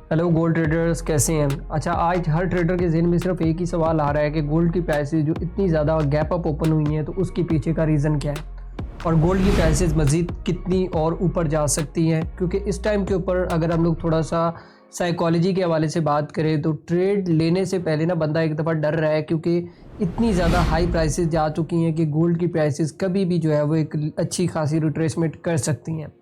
Hello gold traders, कैसे हैं? अच्छा, आज हर ट्रेडर के ज़हन में सिर्फ एक ही सवाल आ रहा है कि गोल्ड की प्राइसेस जो इतनी ज़्यादा गैप अप ओपन हुई हैं तो उसके पीछे का रीज़न क्या है और गोल्ड की प्राइसेस मज़ीद कितनी और ऊपर जा सकती हैं। क्योंकि इस टाइम के ऊपर अगर हम लोग थोड़ा सा साइकोलॉजी के हवाले से बात करें तो ट्रेड लेने से पहले ना बंदा एक दफ़ा डर रहा है, क्योंकि इतनी ज़्यादा हाई प्राइसेस जा चुकी हैं कि गोल्ड की प्राइसेस कभी भी जो है वो एक अच्छी खासी रिट्रेसमेंट कर सकती हैं।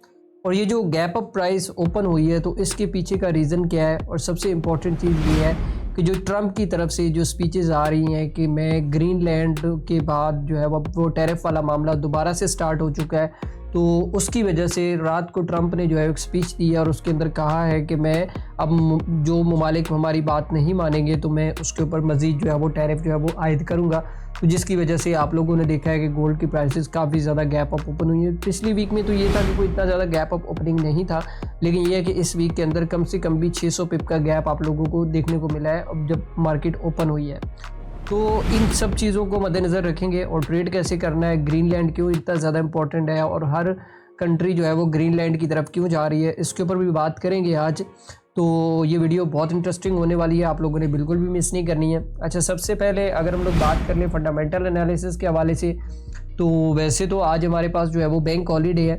और ये जो गैप अप प्राइस ओपन हुई है तो इसके पीछे का रीज़न क्या है, और सबसे इम्पॉर्टेंट चीज़ ये है कि जो ट्रम्प की तरफ से जो स्पीचेस आ रही हैं कि मैं ग्रीनलैंड के बाद जो है वो टैरिफ वाला मामला दोबारा से स्टार्ट हो चुका है, तो उसकी वजह से रात को ट्रम्प ने जो है एक स्पीच दी है और उसके अंदर कहा है कि मैं अब जो ममालिक हमारी बात नहीं मानेंगे तो मैं उसके ऊपर मज़ीद जो है वो टैरिफ जो है वो आयद करूँगा। तो जिसकी वजह से आप लोगों ने देखा है कि गोल्ड की प्राइसेस काफ़ी ज़्यादा गैप अप ओपन हुई है। पिछली वीक में तो ये था कि कोई इतना ज़्यादा गैप अप ओपनिंग नहीं था, लेकिन ये है कि इस वीक के अंदर कम से कम भी 600 पिप का गैप आप लोगों को देखने को मिला है अब जब मार्केट ओपन हुई है। तो इन सब चीज़ों को मद्देनज़र रखेंगे और ट्रेड कैसे करना है, ग्रीनलैंड क्यों इतना ज़्यादा इंपॉर्टेंट है और हर कंट्री जो है वो ग्रीनलैंड की तरफ क्यों जा रही है, इसके ऊपर भी बात करेंगे आज। तो ये वीडियो बहुत इंटरेस्टिंग होने वाली है, आप लोगों ने बिल्कुल भी मिस नहीं करनी है। अच्छा, सबसे पहले अगर हम लोग बात कर लें फंडामेंटल एनालिसिस के हवाले से, तो वैसे तो आज हमारे पास जो है वो बैंक हॉलीडे है,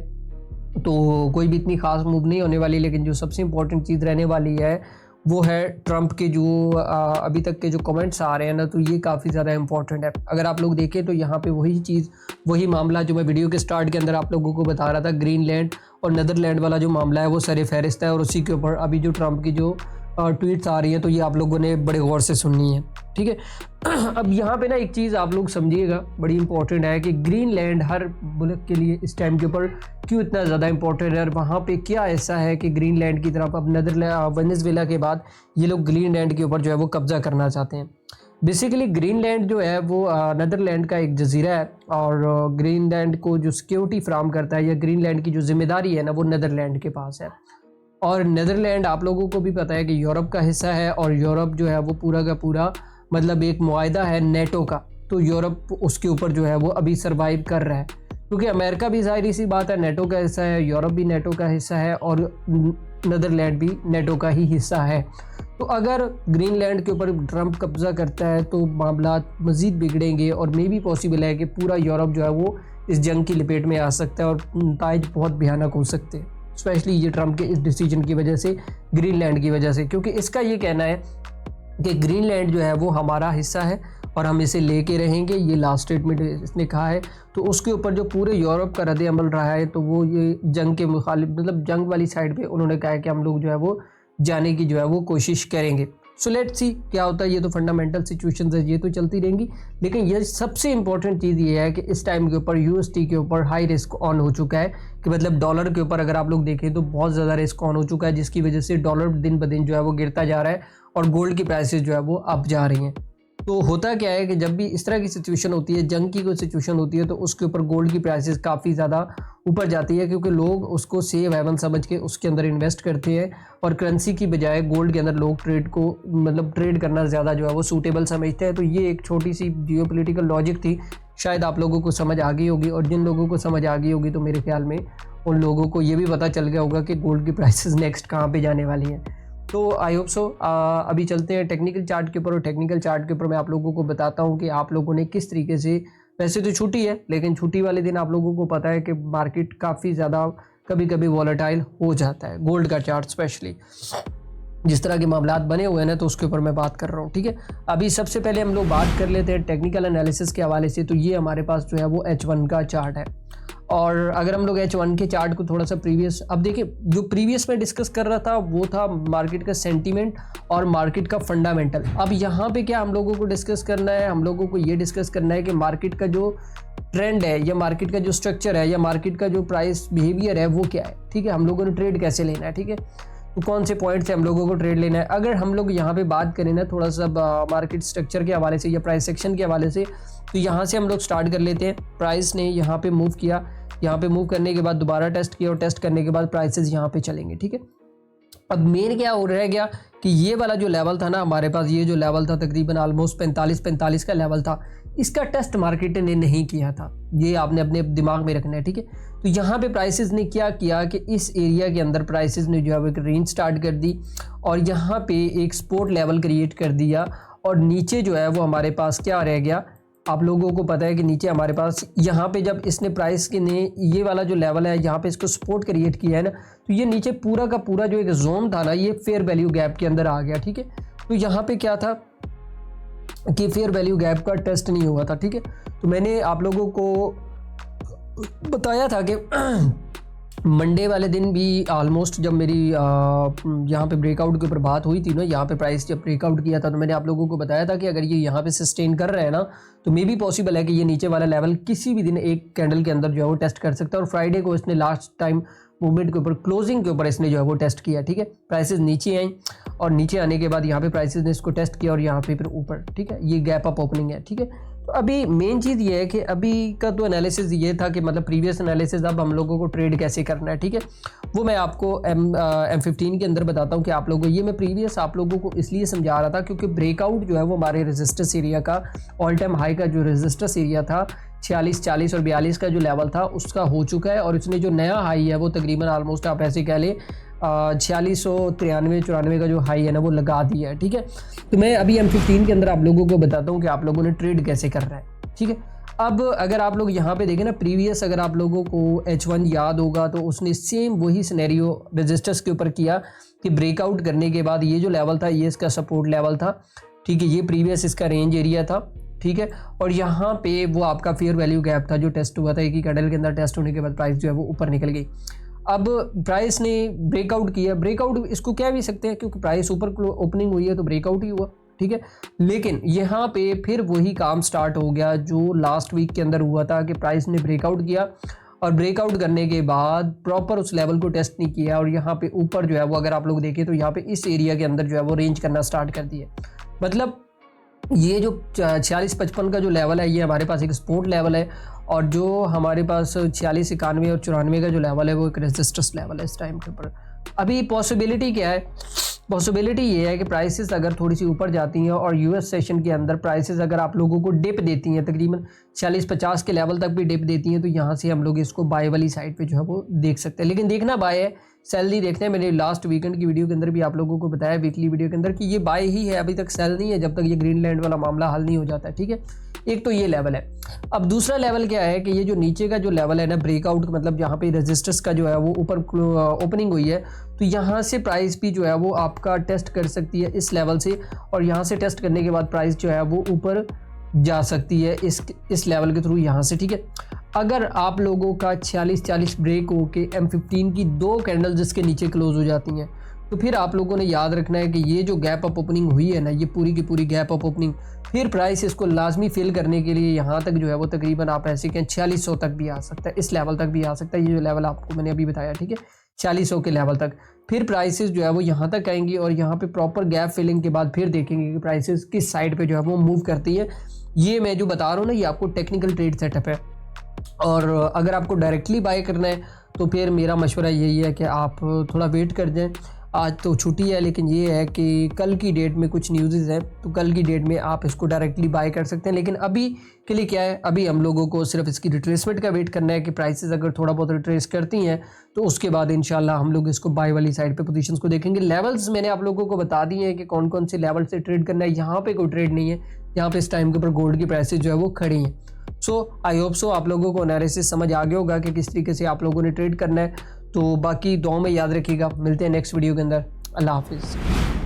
तो कोई भी इतनी खास मूव नहीं होने वाली, लेकिन जो सबसे इम्पोर्टेंट चीज़ रहने वाली है वो है ट्रंप के जो अभी तक के जो कमेंट्स आ रहे हैं ना, तो ये काफ़ी ज़्यादा इंपॉर्टेंट है। अगर आप लोग देखें तो यहाँ पे वही चीज़, वही मामला जो मैं वीडियो के स्टार्ट के अंदर आप लोगों को बता रहा था, ग्रीनलैंड और नीदरलैंड वाला जो मामला है वो सर फहरिस्त है, और उसी के ऊपर अभी जो ट्रंप की जो ट्वीट्स आ रही हैं तो ये आप लोगों ने बड़े गौर से सुननी है, ठीक है। अब यहाँ पे ना एक चीज़ आप लोग समझिएगा, बड़ी इंपॉर्टेंट है कि ग्रीनलैंड हर मुल्क के लिए इस टाइम के ऊपर क्यों इतना ज़्यादा इंपॉर्टेंट है और वहाँ पे क्या ऐसा है कि ग्रीनलैंड की तरफ अब वेनेजुएला के बाद ये लोग ग्रीनलैंड के ऊपर जो है वो कब्ज़ा करना चाहते हैं। बेसिकली ग्रीनलैंड जो है वो नीदरलैंड का एक जजीरा है, और ग्रीनलैंड को जो सिक्योरिटी फ्राहम करता है या ग्रीनलैंड की जो जिम्मेदारी है ना वो नीदरलैंड के पास है। और नीदरलैंड आप लोगों को भी पता है कि यूरोप का हिस्सा है, और यूरोप जो है वो पूरा का पूरा मतलब एक मुआहदा है नेटो का, तो यूरोप उसके ऊपर जो है वो अभी सर्वाइव कर रहा है, क्योंकि अमेरिका भी ज़ाहिर सी बात है नेटो का हिस्सा है, यूरोप भी नेटो का हिस्सा है और नीदरलैंड भी नेटो का ही हिस्सा है। तो अगर ग्रीनलैंड के ऊपर ट्रंप कब्जा करता है तो मामला मज़ीद बिगड़ेंगे और मे भी पॉसिबल है कि पूरा यूरोप जो है वो इस जंग की लपेट में आ सकता है और नताइज बहुत भयानक हो सकते हैं, स्पेशली ये ट्रंप के इस डिसीजन की वजह से, ग्रीनलैंड की वजह से। क्योंकि इसका ये कहना है कि ग्रीनलैंड जो है वो हमारा हिस्सा है और हम इसे लेके रहेंगे, ये लास्ट स्टेटमेंट इसने कहा है। तो उसके ऊपर जो पूरे यूरोप का रद्द अमल रहा है तो वो ये जंग के मुखालिफ, मतलब जंग वाली साइड पे उन्होंने कहा है कि हम लोग जो है वो जाने की जो है वो कोशिश करेंगे। सो लेट्स सी क्या होता है। ये तो फंडामेंटल सिचुएशंस है, ये तो चलती रहेंगी, लेकिन ये सबसे इंपॉर्टेंट चीज़ ये है कि इस टाइम के ऊपर यूएसटी के ऊपर हाई रिस्क ऑन हो चुका है, कि मतलब डॉलर के ऊपर अगर आप लोग देखें तो बहुत ज़्यादा रिस्क ऑन हो चुका है, जिसकी वजह से डॉलर दिन ब दिन जो है वो गिरता जा रहा है और गोल्ड की प्राइसेस जो है वो अप जा रही हैं। तो होता क्या है कि जब भी इस तरह की सिचुएशन होती है, जंग की कोई सिचुएशन होती है, तो उसके ऊपर गोल्ड की प्राइसेस काफ़ी ज़्यादा ऊपर जाती है, क्योंकि लोग उसको सेव हेवन समझ के उसके अंदर इन्वेस्ट करते हैं और करेंसी की बजाय गोल्ड के अंदर लोग ट्रेड को, मतलब ट्रेड करना ज़्यादा जो है वो सूटेबल समझते हैं। तो ये एक छोटी सी जियोपॉलिटिकल लॉजिक थी, शायद आप लोगों को समझ आ गई होगी, और जिन लोगों को समझ आ गई होगी तो मेरे ख्याल में उन लोगों को ये भी पता चल गया होगा कि गोल्ड की प्राइसेस नेक्स्ट कहाँ पे जाने वाली हैं। तो आई होप सो। अभी चलते हैं टेक्निकल चार्ट के ऊपर, और टेक्निकल चार्ट के ऊपर मैं आप लोगों को बताता हूँ कि आप लोगों ने किस तरीके से, वैसे तो छुट्टी है लेकिन छुट्टी वाले दिन आप लोगों को पता है कि मार्केट काफ़ी ज़्यादा कभी कभी वॉलेटाइल हो जाता है, गोल्ड का चार्ट स्पेशली जिस तरह के मामलात बने हुए हैं ना, तो उसके ऊपर मैं बात कर रहा हूँ, ठीक है। अभी सबसे पहले हम लोग बात कर लेते हैं टेक्निकल एनालिसिस के हवाले से। तो ये हमारे पास जो है वो H1 का चार्ट है, और अगर हम लोग H1 के चार्ट को थोड़ा सा प्रीवियस, अब देखिए जो प्रीवियस में डिस्कस कर रहा था वो था मार्केट का सेंटीमेंट और मार्केट का फंडामेंटल। अब यहाँ पे क्या हम लोगों को डिस्कस करना है, हम लोगों को ये डिस्कस करना है कि मार्केट का जो ट्रेंड है या मार्केट का जो स्ट्रक्चर है या मार्केट का जो प्राइस बिहेवियर है वो क्या है, ठीक है। हम लोगों ने ट्रेड कैसे लेना है, ठीक है, तो कौन से पॉइंट से हम लोगों को ट्रेड लेना है। अगर हम लोग यहाँ पे बात करें ना थोड़ा सा मार्केट स्ट्रक्चर के हवाले से या प्राइस सेक्शन के हवाले से, तो यहाँ से हम लोग स्टार्ट कर लेते हैं। प्राइस ने यहाँ पे मूव किया, यहाँ पे मूव करने के बाद दोबारा टेस्ट किया, और टेस्ट करने के बाद प्राइसेस यहाँ पे चलेंगे, ठीक है। अब मेन क्या हो रह गया कि ये वाला जो लेवल था ना हमारे पास, ये जो लेवल था तकरीबन ऑलमोस्ट 45 का लेवल था, इसका टेस्ट मार्केट ने नहीं किया था, ये आपने अपने दिमाग में रखना है, ठीक है। तो यहाँ पे प्राइसेस ने क्या किया कि इस एरिया के अंदर प्राइसेस ने जो है वो एक रेंज स्टार्ट कर दी और यहाँ पे एक सपोर्ट लेवल क्रिएट कर दिया और नीचे जो है वो हमारे पास क्या रह गया, आप लोगों को पता है कि नीचे हमारे पास यहाँ पे जब इसने प्राइस के ने ये वाला जो लेवल है यहाँ पे इसको सपोर्ट क्रिएट किया है ना, तो ये नीचे पूरा का पूरा जो एक जोन था ना, ये फेयर वैल्यू गैप के अंदर आ गया, ठीक है। तो यहाँ पे क्या था कि फेयर वैल्यू गैप का टेस्ट नहीं हुआ था, ठीक है। तो मैंने आप लोगों को बताया था कि मंडे वाले दिन भी ऑलमोस्ट जब मेरी यहाँ पे ब्रेकआउट के ऊपर बात हुई थी ना, यहाँ पे प्राइस जब ब्रेकआउट किया था तो मैंने आप लोगों को बताया था कि अगर ये यहाँ पे सस्टेन कर रहे हैं ना तो मे भी पॉसिबल है कि ये नीचे वाला लेवल किसी भी दिन एक कैंडल के अंदर जो है वो टेस्ट कर सकता है। और फ्राइडे को इसने लास्ट टाइम मूवमेंट के ऊपर क्लोजिंग के ऊपर इसने जो है वो टेस्ट किया, ठीक है। प्राइसेस नीचे आई और नीचे आने के बाद यहाँ पे प्राइसेस ने इसको टेस्ट किया और यहाँ पे फिर ऊपर, ठीक है। ये गैप अप ओपनिंग है, ठीक है। तो अभी मेन चीज़ ये है कि अभी का तो एनालिसिस ये था कि मतलब प्रीवियस एनालिसिस अब हम लोगों को ट्रेड कैसे करना है, ठीक है। वो मैं आपको M15 के अंदर बताता हूँ कि आप लोगों, ये मैं प्रीवियस आप लोगों को इसलिए समझा रहा था क्योंकि ब्रेकआउट जो है वो हमारे रेजिस्टेंस एरिया का ऑल टाइम हाई का जो रेजिस्टेंस एरिया था 46, 40 और 42 का जो लेवल था उसका हो चुका है और इसने जो नया हाई है वो तकरीबन ऑलमोस्ट आप ऐसे कह लें 4693-94 का जो हाई है ना वो लगा दिया है, ठीक है। तो मैं अभी M15 के अंदर आप लोगों को बताता हूँ कि आप लोगों ने ट्रेड कैसे करना है, ठीक है। अब अगर आप लोग यहाँ पे देखें ना, प्रीवियस अगर आप लोगों को H1 याद होगा तो उसने सेम वही सिनेरियो रजिस्टर्स के ऊपर किया कि ब्रेकआउट करने के बाद ये जो लेवल था ये इसका सपोर्ट लेवल था, ठीक है। ये प्रीवियस इसका रेंज एरिया था, ठीक है। और यहाँ पे वो आपका फेयर वैल्यू गैप था जो टेस्ट हुआ था, एक ही कैंडल के अंदर टेस्ट होने के बाद प्राइस जो है वो ऊपर निकल गई। अब प्राइस ने ब्रेकआउट किया, ब्रेकआउट इसको कह भी सकते हैं क्योंकि प्राइस ऊपर ओपनिंग हुई है तो ब्रेकआउट ही हुआ, ठीक है। लेकिन यहाँ पे फिर वही काम स्टार्ट हो गया जो लास्ट वीक के अंदर हुआ था कि प्राइस ने ब्रेकआउट किया और ब्रेकआउट करने के बाद प्रॉपर उस लेवल को टेस्ट नहीं किया और यहाँ पे ऊपर जो है वो अगर आप लोग देखें तो यहाँ पे इस एरिया के अंदर जो है वो रेंज करना स्टार्ट कर दिया। मतलब ये जो 46-55 का जो लेवल है ये हमारे पास एक सपोर्ट लेवल है और जो हमारे पास 46, 91 और 94 का जो लेवल है वो एक रेजिस्टेंस लेवल है इस टाइम के ऊपर। अभी पॉसिबिलिटी क्या है, पॉसिबिलिटी ये है कि प्राइसेस अगर थोड़ी सी ऊपर जाती हैं और यूएस सेशन के अंदर प्राइसेस अगर आप लोगों को डिप देती हैं तकरीबन 40-50 के लेवल तक भी डिप देती हैं तो यहाँ से हम लोग इसको बाय वाली साइड पे जो है वो देख सकते हैं। लेकिन देखना बाय है, सेल नहीं देखना है। मैंने लास्ट वीकेंड की वीडियो के अंदर भी आप लोगों को बताया, वीकली वीडियो के अंदर, कि ये बाय ही है, अभी तक सेल नहीं है जब तक ये ग्रीनलैंड वाला मामला हल नहीं हो जाता है, ठीक है। एक तो ये लेवल है। अब दूसरा लेवल क्या है कि ये जो नीचे का जो लेवल है ना ब्रेकआउट, मतलब जहाँ पे रेजिस्टेंस का जो है वो ऊपर ओपनिंग हुई है तो यहाँ से प्राइस भी जो है वो आपका टेस्ट कर सकती है इस लेवल से और यहाँ से टेस्ट करने के बाद प्राइस जो है वो ऊपर जा सकती है इस लेवल के थ्रू यहाँ से, ठीक है। अगर आप लोगों का 46-40 ब्रेक हो के M15 की 2 कैंडल जिसके नीचे क्लोज हो जाती हैं तो फिर आप लोगों ने याद रखना है कि ये जो गैप अप ओपनिंग हुई है ना, ये पूरी की पूरी गैप अप ओपनिंग, फिर प्राइस इसको लाजमी फिल करने के लिए यहाँ तक जो है वो तकरीबन आप ऐसे कहें 4600 तक भी आ सकता है, इस लेवल तक भी आ सकता है। ये जो लेवल आपको मैंने अभी बताया, ठीक है, 4600 के लेवल तक फिर प्राइसेस जो है वो यहाँ तक आएंगी और यहाँ पे प्रॉपर गैप फिलिंग के बाद फिर देखेंगे कि प्राइसेस किस साइड पे जो है वो मूव करती है। ये मैं जो बता रहा हूँ ना ये आपको टेक्निकल ट्रेड सेटअप है और अगर आपको डायरेक्टली बाय करना है तो फिर मेरा मशवरा यही है कि आप थोड़ा वेट कर जाएं। आज तो छुट्टी है लेकिन ये है कि कल की डेट में कुछ न्यूज़ हैं तो कल की डेट में आप इसको डायरेक्टली बाय कर सकते हैं। लेकिन अभी के लिए क्या है, अभी हम लोगों को सिर्फ इसकी रिट्रेसमेंट का वेट करना है कि प्राइसेस अगर थोड़ा बहुत रिट्रेस करती हैं तो उसके बाद इंशाल्लाह हम लोग इसको बाय वाली साइड पे पोजीशंस को देखेंगे। लेवल्स मैंने आप लोगों को बता दिए हैं कि कौन कौन से लेवल से ट्रेड करना है। यहाँ पे कोई ट्रेड नहीं है, यहाँ पे इस टाइम के ऊपर गोल्ड की प्राइसेस जो है वो खड़ी हैं। सो आई होप सो आप लोगों को एनालिसिस समझ आ गया होगा कि किस तरीके से आप लोगों ने ट्रेड करना है। तो बाकी दुआ में याद रखिएगा, मिलते हैं नेक्स्ट वीडियो के अंदर। अल्लाह हाफिज़।